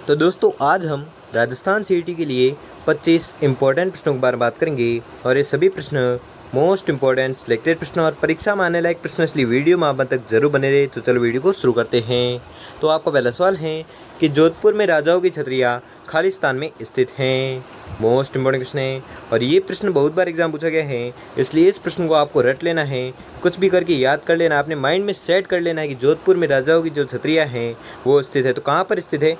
तो दोस्तों आज हम राजस्थान सीईटी के लिए 25 इम्पोर्टेंट प्रश्नों के बारे में बात करेंगे और ये सभी प्रश्न मोस्ट इम्पोर्टेंट सिलेक्टेड प्रश्न और परीक्षा में आने लायक प्रश्न, इसलिए वीडियो में आप अंत तक जरूर बने रहे। तो चलो वीडियो को शुरू करते हैं। तो आपका पहला सवाल है कि जोधपुर में राजाओं की छतरियाँ खालिस्तान में स्थित हैं। मोस्ट इम्पोर्टेंट क्वेश्चन है और ये प्रश्न बहुत बार एग्जाम पूछा गया है, इसलिए इस प्रश्न को आपको रट लेना है, कुछ भी करके याद कर लेना, अपने माइंड में सेट कर लेना है कि जोधपुर में राजाओं की जो छतरियाँ हैं वो स्थित है। तो कहाँ पर स्थित है?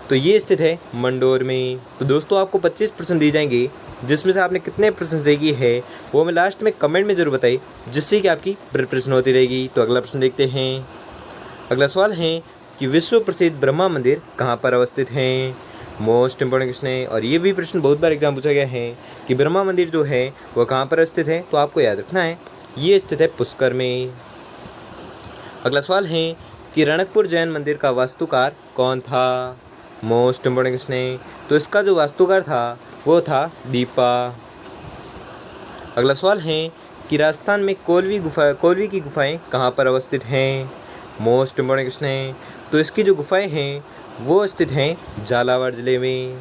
तो ये स्थित है मंडोर में। तो दोस्तों आपको 25 प्रश्न दिए जाएंगे, जिसमें से आपने कितने प्रश्न सही किए हैं वो हमें लास्ट में कमेंट में जरूर बताइए, जिससे कि आपकी प्रिपरेशन होती रहेगी। तो अगला प्रश्न देखते हैं। अगला सवाल है कि विश्व प्रसिद्ध ब्रह्मा मंदिर कहाँ पर अवस्थित हैं। मोस्ट इंपॉर्टेंट क्वेश्चन है और ये भी प्रश्न बहुत बार एग्जाम पूछा गया है कि ब्रह्मा मंदिर जो है वह कहाँ पर स्थित है। तो आपको याद रखना है ये स्थित है पुष्कर में। अगला सवाल है कि रणकपुर जैन मंदिर का वास्तुकार कौन था। मोस्ट इम्पोर्टेंट क्वेश्चन है, तो इसका जो वास्तुकार था वो था दीपा। अगला सवाल है कि राजस्थान में कोलवी की गुफाएं कहाँ पर अवस्थित हैं। मोस्ट इम्पोर्टेंट क्वेश्चन है, तो इसकी जो गुफाएं हैं वो स्थित हैं झालावाड़ जिले में।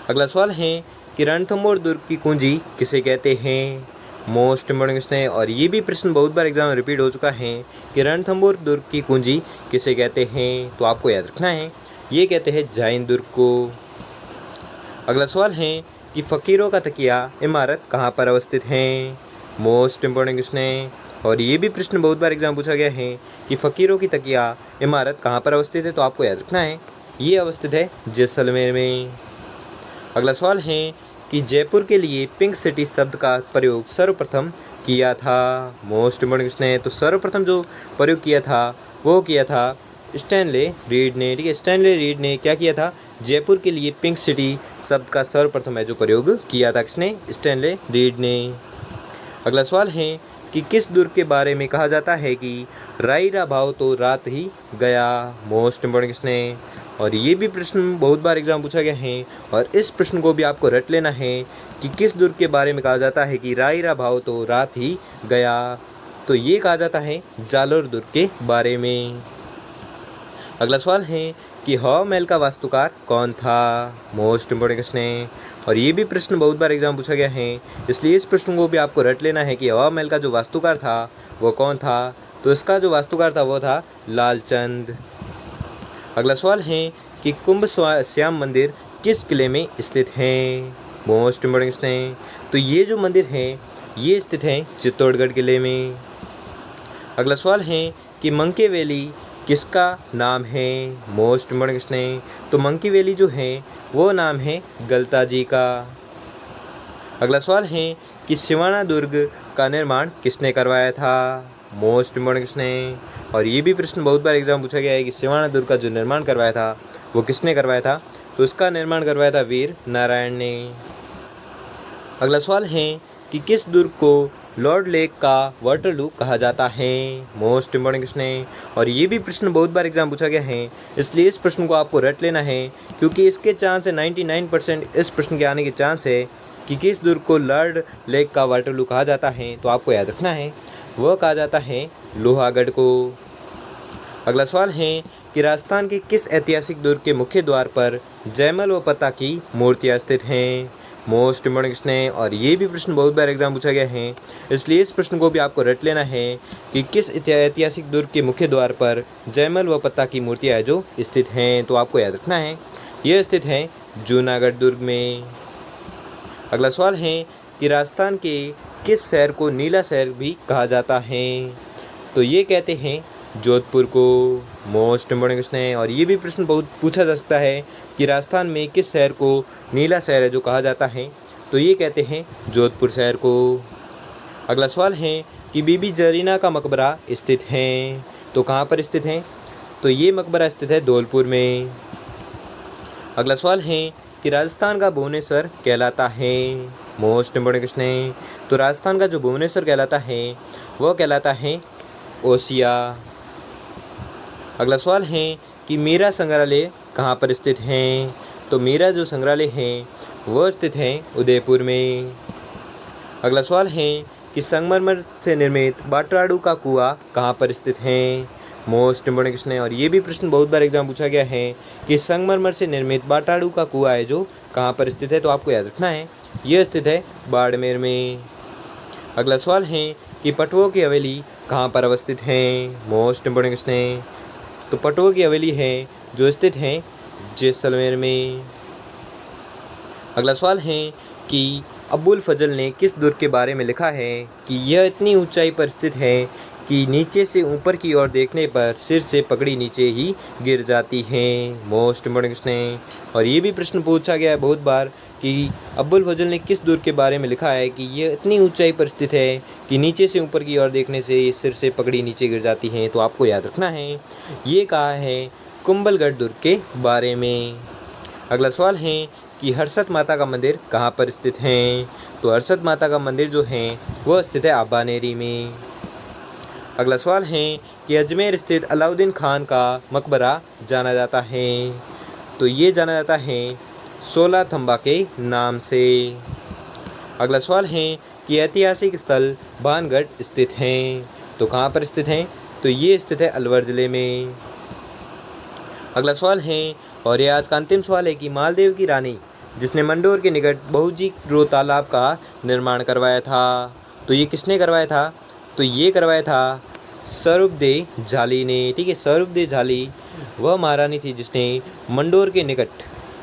अगला सवाल है कि रणथंभौर दुर्ग की कुंजी किसे कहते हैं। मोस्ट इम्पोर्टेंट क्वेश्चन है और ये भी प्रश्न बहुत बार एग्जाम में रिपीट हो चुका है कि रणथंभौर दुर्ग की कुंजी किसे कहते हैं। तो आपको याद रखना है ये कहते हैं जैन दुर्ग को। अगला सवाल है कि फ़कीरों का तकिया इमारत कहाँ पर अवस्थित है। मोस्ट इम्पोर्टेंट क्वेश्चन है और ये भी प्रश्न बहुत बार एग्जाम पूछा गया है कि फ़कीरों की तकिया इमारत कहाँ पर अवस्थित है। तो आपको याद रखना है ये अवस्थित है जैसलमेर में। अगला सवाल है कि जयपुर के लिए पिंक सिटी शब्द का प्रयोग सर्वप्रथम किया था। मोस्ट इम्पोर्टेंट क्वेश्चन है, तो सर्वप्रथम जो प्रयोग किया था वो किया था स्टैनले रीड ने। ठीक है, स्टैनले रीड ने क्या किया था, जयपुर के लिए पिंक सिटी शब्द का सर्वप्रथम है जो प्रयोग किया था किसने, स्टैनले रीड ने। अगला सवाल है कि किस दुर्ग के बारे में कहा जाता है कि रायरा भाव तो रात ही गया। मोस्ट इम्पोर्टेंट क्वेश्चन है और ये भी प्रश्न बहुत बार एग्जाम पूछा गया है और इस प्रश्न को भी आपको रट लेना है कि किस दुर्ग के बारे में कहा जाता है कि रायरा भाव तो रात ही गया। तो ये कहा जाता है जालोर दुर्ग के बारे में। अगला सवाल है कि हवा महल का वास्तुकार कौन था। मोस्ट इम्पोर्टेंट क्वेश्चन है और ये भी प्रश्न बहुत बार एग्जाम पूछा गया है, इसलिए इस प्रश्न को भी आपको रट लेना है कि हवा महल का जो वास्तुकार था वो कौन था। तो इसका जो वास्तुकार था वो था लालचंद। अगला सवाल है कि कुंभ श्याम मंदिर किस किले में स्थित है। मोस्ट इम्पोर्टेंट क्वेश्चन है, तो ये जो मंदिर है ये स्थित है चित्तौड़गढ़ किले में। अगला सवाल है कि मंकी वैली किसका नाम है। मोस्ट इम्पोर्टेंट क्वेश्चन है, तो मंकी वैली जो है वो नाम है गलता जी का। अगला सवाल है कि सिवाना दुर्ग का निर्माण किसने करवाया था। मोस्ट इम्पोर्टेंट क्वेश्चन है और ये भी प्रश्न बहुत बार एग्जाम पूछा गया है कि सिवाना दुर्ग का जो निर्माण करवाया था वो किसने करवाया था। तो इसका निर्माण करवाया था वीर नारायण ने। अगला सवाल है कि किस दुर्ग को लॉर्ड लेक का वाटरलू कहा जाता है। मोस्ट इम्पोर्टेंट क्वेश्चन है और ये भी प्रश्न बहुत बार एग्जाम पूछा गया है, इसलिए इस प्रश्न को आपको रट लेना है क्योंकि इसके चांस है 99% इस प्रश्न के आने के चांस है कि किस दुर्ग को लॉर्ड लेक का वाटरलू कहा जाता है। तो आपको याद रखना है वह कहा जाता है लोहागढ़ को। अगला सवाल है कि राजस्थान के किस ऐतिहासिक दुर्ग के मुख्य द्वार पर जयमल व पता की मूर्तियाँ स्थित हैं। मोस्ट इम्पोर्टेंट क्वेश्चन है और ये भी प्रश्न बहुत बार एग्जाम पूछा गया है, इसलिए इस प्रश्न को भी आपको रट लेना है कि किस ऐतिहासिक दुर्ग के मुख्य द्वार पर जयमल व पता की मूर्तियाँ जो स्थित हैं। तो आपको याद रखना है यह स्थित है जूनागढ़ दुर्ग में। अगला सवाल है कि राजस्थान के किस शहर को नीला शहर भी कहा जाता है। तो ये कहते हैं जोधपुर को। मोस्ट इम्पोर्टेंट क्वेश्चन है और ये भी प्रश्न बहुत पूछा जा सकता है कि राजस्थान में किस शहर को नीला शहर है जो कहा जाता है। तो ये कहते हैं जोधपुर शहर को। अगला सवाल है कि बीबी जरीना का मकबरा स्थित है। तो कहाँ पर स्थित है, तो ये मकबरा स्थित है धौलपुर में। अगला सवाल है कि राजस्थान का भुवनेश्वर कहलाता है। मोस्ट इम्पोर्टेंट क्वेश्चन है, तो राजस्थान का जो भुवनेश्वर कहलाता है वह कहलाता है ओसिया। अगला सवाल है कि मीरा संग्रहालय कहाँ पर स्थित हैं। तो मीरा जो संग्रहालय है वह स्थित है उदयपुर में। अगला सवाल है कि संगमरमर से निर्मित बाटराडू का कुआं कहाँ पर स्थित है। मोस्ट इम्पोर्टेंट क्वेश्चन है और ये भी प्रश्न बहुत बार एग्जाम पूछा गया है कि संगमरमर से निर्मित बाटाड़ू का कुआं है जो कहाँ पर स्थित है, तो आपको याद रखना है ये स्थित है बाड़मेर में। अगला सवाल है कि पटुओं की हवेली कहाँ पर अवस्थित है, मोस्ट इम्पोर्टेंट क्वेश्चन है। तो पटुओं की हवेली है जो स्थित है जैसलमेर में। अगला सवाल है कि अबुल फजल ने किस दुर्ग के बारे में लिखा है कि यह इतनी ऊंचाई पर स्थित है कि नीचे से ऊपर की ओर देखने पर सिर से पकड़ी नीचे ही गिर जाती है, मोस्ट इम्पोर्टेंट क्वेश्चन है। और ये भी प्रश्न पूछा गया है बहुत बार कि अबुल फजल ने किस दुर्ग के बारे में लिखा है कि यह इतनी ऊंचाई पर स्थित है कि नीचे से ऊपर की ओर देखने से सिर से पकड़ी नीचे गिर जाती है, तो आपको याद रखना है ये कहा है कुंभलगढ़ दुर्ग के बारे में। अगला सवाल है कि हर्षद माता का मंदिर कहाँ पर स्थित है, तो हर्षद माता का मंदिर जो है वह स्थित है आबानेरी में। अगला सवाल है कि अजमेर स्थित अलाउद्दीन खान का मकबरा जाना जाता है, तो ये जाना जाता है 16 थंबा के नाम से। अगला सवाल है कि ऐतिहासिक स्थल भानगढ़ स्थित हैं, तो कहाँ पर स्थित हैं, तो ये स्थित है अलवर ज़िले में। अगला सवाल है और ये आज का अंतिम सवाल है कि मालदेव की रानी जिसने मंडोर के निकट बहुजी रो तालाब का निर्माण करवाया था, तो ये किसने करवाया था, तो ये करवाया था सरूपदे झाली ने। ठीक है, सरूपदे झाली वह महारानी थी जिसने मंडोर के निकट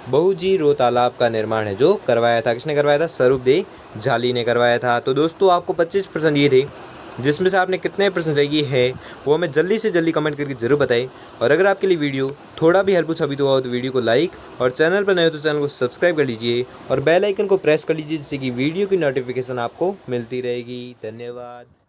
बहुजी रो तालाब का निर्माण है जो करवाया था। किसने करवाया था, सरूपदे झाली ने करवाया था। तो दोस्तों आपको 25% ये थे, जिसमें से आपने कितने प्रश्न चाहिए है वो हमें जल्दी से जल्दी कमेंट करके ज़रूर बताएं। और अगर आपके लिए वीडियो थोड़ा भी हेल्पफुल साबित हुआ हो तो वीडियो को लाइक और चैनल पर नए हो तो चैनल को सब्सक्राइब कर लीजिए और बेल आइकन को प्रेस कर लीजिए जिससे कि वीडियो की नोटिफिकेशन आपको मिलती रहेगी। धन्यवाद।